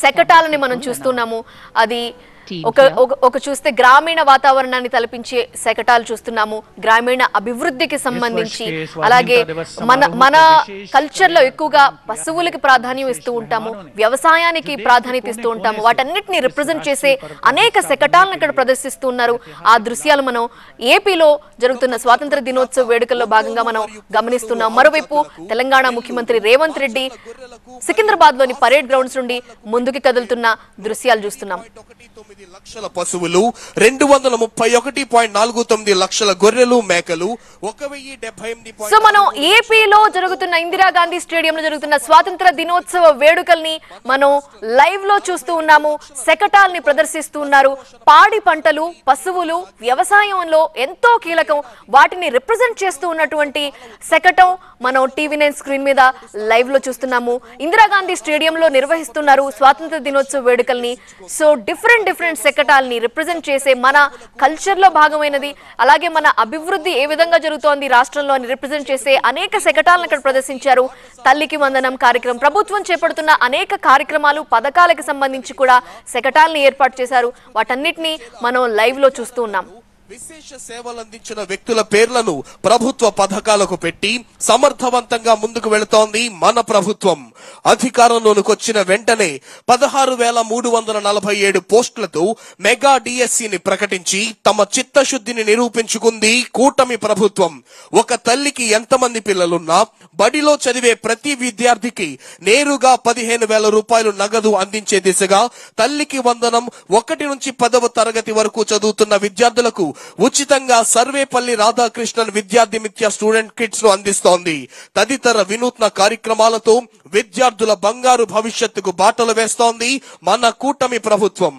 శకటాలని మనం చూస్తున్నాము. అది ఒక చూస్తే గ్రామీణ వాతావరణాన్ని తలపించే శకటాలు చూస్తున్నాము. గ్రామీణ అభివృద్ధికి సంబంధించి అలాగే మన కల్చర్ లో ఎక్కువగా పశువులకి ప్రాధాన్యం ఇస్తూ ఉంటాము, వ్యవసాయానికి ప్రాధాన్యత ఇస్తూ ఉంటాము. వాటన్నిటిని రిప్రజెంట్ చేసే అనేక శకటాలను ఇక్కడ ప్రదర్శిస్తూ ఉన్నారు. ఆ దృశ్యాలు మనం ఏపీలో జరుగుతున్న స్వాతంత్ర దినోత్సవ వేడుకల్లో భాగంగా మనం గమనిస్తున్నాం. మరోవైపు తెలంగాణ ముఖ్యమంత్రి రేవంత్ రెడ్డి సికింద్రాబాద్ లోని పరేడ్ గ్రౌండ్స్ నుండి ముందుకు కదులుతున్న దృశ్యాలు చూస్తున్నాం. లక్షల పశువులు, 231.49 లక్షల గొర్రెలు, మేకలు, 1078. సో మనం ఏపీలో జరుగుతున్న ఇందిరాగాంధీ స్టేడియంలో జరుగుతున్న స్వాతంత్ర దినోత్సవ వేడుకల్ని మనం లైవ్ లో చూస్తూ ఉన్నాము. శకటాల్ని ప్రదర్శిస్తూ ఉన్నారు. పాడి పంటలు, పశువులు వ్యవసాయంలో ఎంతో కీలకం. వాటిని రిప్రజెంట్ చేస్తూ ఉన్నటువంటి శకటం మనం టీవీ9 స్క్రీన్ మీద లైవ్ లో చూస్తున్నాము. ఇందిరాగాంధీ స్టేడియంలో నిర్వహిస్తున్నారు స్వాతంత్ర దినోత్సవ వేడుకల్ని. సో డిఫరెంట్ శకటాల్ని రిప్రజెంట్ చేసే మన కల్చర్ లో భాగమైనది, అలాగే మన అభివృద్ధి ఏ విధంగా జరుగుతోంది రాష్ట్రంలో అని రిప్రజెంట్ చేసే అనేక శకటాలను ఇక్కడ ప్రదర్శించారు. తల్లికి వందనం కార్యక్రమం, ప్రభుత్వం చేపడుతున్న అనేక కార్యక్రమాలు, పథకాలకు సంబంధించి కూడా శకటాలను ఏర్పాటు చేశారు. వాటన్నిటిని మనం లైవ్ లో చూస్తూ ఉన్నాం. విశేష సేవలు అందించిన వ్యక్తుల పేర్లను ప్రభుత్వ పథకాలకు పెట్టి సమర్థవంతంగా ముందుకు వెళుతోంది మన ప్రభుత్వం. అధికారంలోకి వచ్చిన వెంటనే 16,347 పోస్టులతో మెగా డిఎస్సిని ప్రకటించి తమ చిత్తశుద్ధిని నిరూపించుకుంది కూటమి ప్రభుత్వం. ఒక తల్లికి ఎంతమంది పిల్లలున్నా బడిలో చదివే ప్రతి విద్యార్థికి నేరుగా 15,000 రూపాయలు నగదు అందించే దిశగా తల్లికి వందనం 1 నుంచి 10వ తరగతి వరకు చదువుతున్న విద్యార్థులకు ఉచితంగా సర్వేపల్లి రాధాకృష్ణన్ విద్యార్థి మిత్య స్టూడెంట్ కిట్స్ ను అందిస్తోంది. తదితర వినూత్న కార్యక్రమాలతో విద్యార్థుల బంగారు భవిష్యత్తుకు బాటలు వేస్తోంది మన కూటమి ప్రభుత్వం.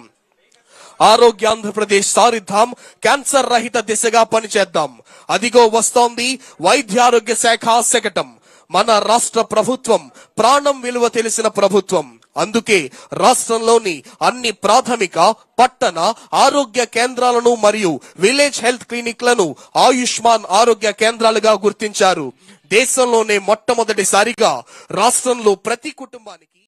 ఆరోగ్య ఆంధ్రప్రదేశ్ సారిద్దాం, క్యాన్సర్ రహిత దిశగా పనిచేద్దాం. అదిగో వస్తోంది వైద్యారోగ్య శాఖ శకటం. మన రాష్ట్ర ప్రభుత్వం ప్రాణం విలువ తెలిసిన ప్రభుత్వం. అందుకే రాష్ట్రంలోని అన్ని ప్రాథమిక, పట్టణ ఆరోగ్య కేంద్రాలను మరియు విలేజ్ హెల్త్ క్లినిక్లను ఆయుష్మాన్ ఆరోగ్య కేంద్రాలుగా గుర్తించారు. దేశంలోనే మొట్టమొదటిసారిగా రాష్ట్రంలో ప్రతి కుటుంబానికి